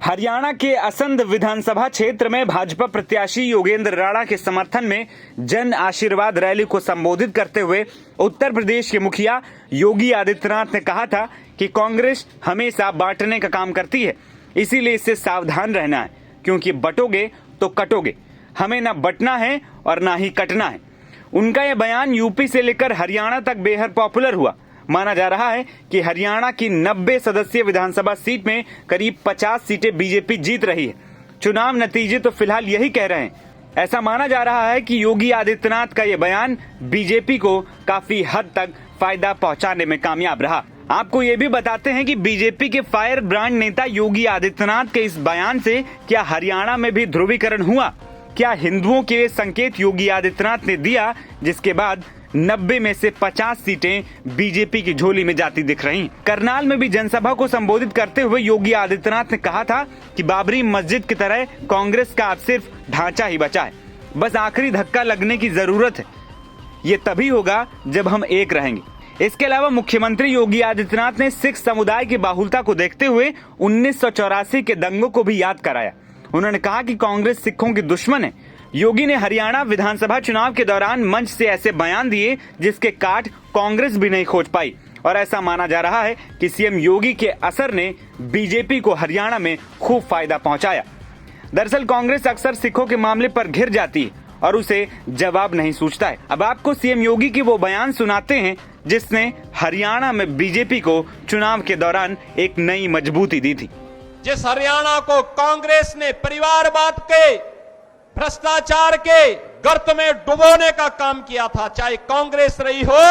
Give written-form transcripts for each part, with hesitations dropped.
हरियाणा के असंध विधानसभा क्षेत्र में भाजपा प्रत्याशी योगेंद्र राणा के समर्थन में जन आशीर्वाद रैली को संबोधित करते हुए उत्तर प्रदेश के मुखिया योगी आदित्यनाथ ने कहा था कि कांग्रेस हमेशा बांटने का काम करती है, इसीलिए इससे सावधान रहना है, क्योंकि बटोगे तो कटोगे। हमें न बंटना है और न ही कटना है। उनका यह बयान यूपी से लेकर हरियाणा तक बेहद पॉपुलर हुआ। माना जा रहा है कि हरियाणा की 90 सदस्यीय विधानसभा सीट में करीब 50 सीटें बीजेपी जीत रही है। चुनाव नतीजे तो फिलहाल यही कह रहे हैं। ऐसा माना जा रहा है कि योगी आदित्यनाथ का यह बयान बीजेपी को काफी हद तक फायदा पहुंचाने में कामयाब रहा। आपको ये भी बताते हैं कि बीजेपी के फायर ब्रांड नेता योगी आदित्यनाथ के इस बयान से क्या हरियाणा में भी ध्रुवीकरण हुआ? क्या हिंदुओं के लिए संकेत योगी आदित्यनाथ ने दिया, जिसके बाद 90 में से 50 सीटें बीजेपी की झोली में जाती दिख रही? करनाल में भी जनसभा को संबोधित करते हुए योगी आदित्यनाथ ने कहा था कि बाबरी मस्जिद की तरह कांग्रेस का अब सिर्फ ढांचा ही बचा है, बस आखिरी धक्का लगने की जरूरत है। ये तभी होगा जब हम एक रहेंगे। इसके अलावा मुख्यमंत्री योगी आदित्यनाथ ने सिख समुदाय की बाहुलता को देखते हुए 1984 के दंगों को भी याद कराया। उन्होंने कहा कि कांग्रेस सिखों की दुश्मन है। योगी ने हरियाणा विधानसभा चुनाव के दौरान मंच से ऐसे बयान दिए जिसके काट कांग्रेस भी नहीं खोज पाई, और ऐसा माना जा रहा है कि सीएम योगी के असर ने बीजेपी को हरियाणा में खूब फायदा पहुंचाया। दरअसल कांग्रेस अक्सर सिखों के मामले पर घिर जाती है और उसे जवाब नहीं सूझता है। अब आपको सीएम योगी की वो बयान सुनाते हैं जिसने हरियाणा में बीजेपी को चुनाव के दौरान एक नई मजबूती दी थी। जिस हरियाणा को कांग्रेस ने परिवारवाद के, भ्रष्टाचार के गर्त में डुबोने का काम किया था, चाहे कांग्रेस रही हो,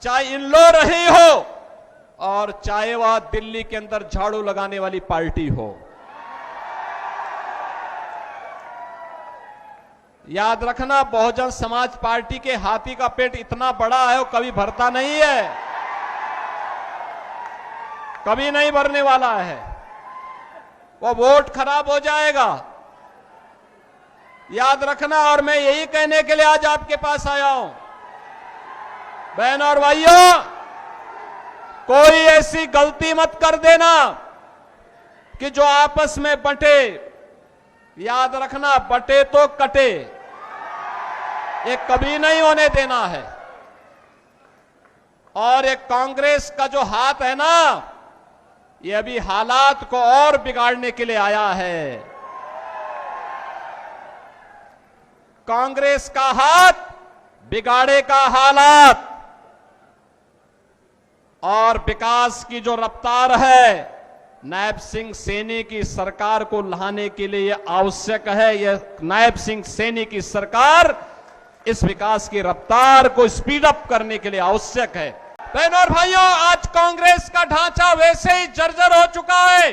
चाहे इनलो रही हो, और चाहे वह दिल्ली के अंदर झाड़ू लगाने वाली पार्टी हो। याद रखना, बहुजन समाज पार्टी के हाथी का पेट इतना बड़ा है वो कभी भरता नहीं है, कभी नहीं भरने वाला है। वो वोट खराब हो जाएगा, याद रखना। और मैं यही कहने के लिए आज आपके पास आया हूं, बहन और भाइयों, कोई ऐसी गलती मत कर देना कि जो आपस में बंटे। याद रखना, बंटे तो कटे, ये कभी नहीं होने देना है। और एक कांग्रेस का जो हाथ है ना, ये अभी हालात को और बिगाड़ने के लिए आया है। कांग्रेस का हाथ बिगाड़ेगा हालात, और विकास की जो रफ्तार है, नायब सिंह सैनी की सरकार को लाने के लिए यह आवश्यक है। यह नायब सिंह सैनी की सरकार इस विकास की रफ्तार को स्पीड अप करने के लिए आवश्यक है। बहनों और भाइयों, आज कांग्रेस का ढांचा वैसे ही जर्जर हो चुका है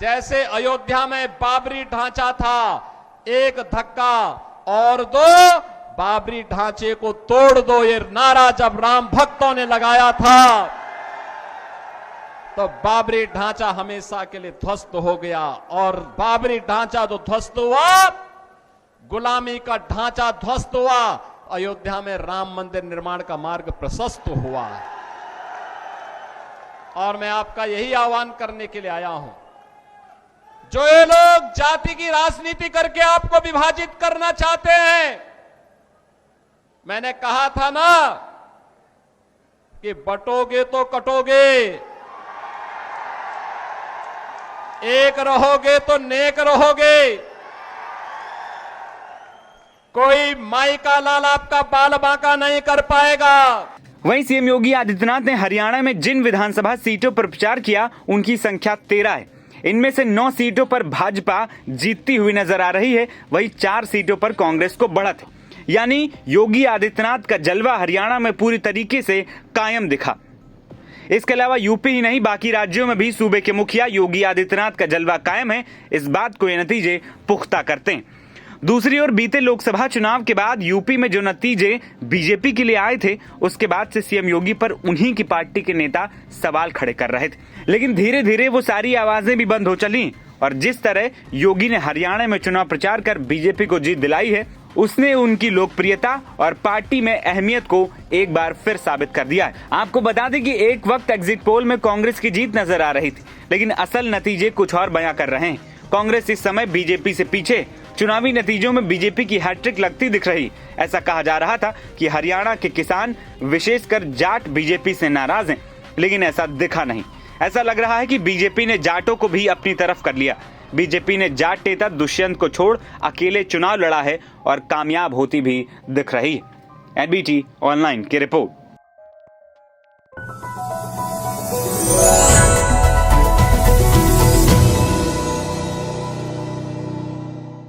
जैसे अयोध्या में बाबरी ढांचा था। एक धक्का और दो, बाबरी ढांचे को तोड़ दो, ये नारा जब राम भक्तों ने लगाया था तो बाबरी ढांचा हमेशा के लिए ध्वस्त हो गया। और बाबरी ढांचा जो ध्वस्त हुआ, गुलामी का ढांचा ध्वस्त हुआ, अयोध्या में राम मंदिर निर्माण का मार्ग प्रशस्त हुआ। और मैं आपका यही आह्वान करने के लिए आया हूं, जो ये लोग जाति की राजनीति करके आपको विभाजित करना चाहते हैं, मैंने कहा था ना कि बटोगे तो कटोगे, एक रहोगे तो नेक रहोगे। कोई माई का लाल आपका बाल बांका नहीं कर पाएगा। वहीं सीएम योगी आदित्यनाथ ने हरियाणा में जिन विधानसभा सीटों पर प्रचार किया, उनकी संख्या 13 है। इनमें से 9 सीटों पर भाजपा जीतती हुई नजर आ रही है, वहीं 4 सीटों पर कांग्रेस को बढ़त है। यानी योगी आदित्यनाथ का जलवा हरियाणा में पूरी तरीके से कायम दिखा। इसके अलावा यूपी ही नहीं, बाकी राज्यों में भी सूबे के मुखिया योगी आदित्यनाथ का जलवा कायम है। इस बात को ये नतीजे पुख्ता करते हैं। दूसरी ओर बीते लोकसभा चुनाव के बाद यूपी में जो नतीजे बीजेपी के लिए आए थे, उसके बाद से सीएम योगी पर उन्हीं की पार्टी के नेता सवाल खड़े कर रहे थे। लेकिन धीरे धीरे वो सारी आवाजें भी बंद हो चली, और जिस तरह योगी ने हरियाणा में चुनाव प्रचार कर बीजेपी को जीत दिलाई है, उसने उनकी लोकप्रियता और पार्टी में अहमियत को एक बार फिर साबित कर दिया है। आपको बता दें कि एक वक्त एग्जिट पोल में कांग्रेस की जीत नजर आ रही थी, लेकिन असल नतीजे कुछ और बयां कर रहे हैं। कांग्रेस इस समय बीजेपी से पीछे, चुनावी नतीजों में बीजेपी की हैट्रिक लगती दिख रही। ऐसा कहा जा रहा था कि हरियाणा के किसान, विशेषकर जाट, बीजेपी से नाराज हैं, लेकिन ऐसा दिखा नहीं। ऐसा लग रहा है कि बीजेपी ने जाटों को भी अपनी तरफ कर लिया। बीजेपी ने जाट नेता दुष्यंत को छोड़ अकेले चुनाव लड़ा है और कामयाब होती भी दिख रही है। एनबीटी ऑनलाइन की रिपोर्ट।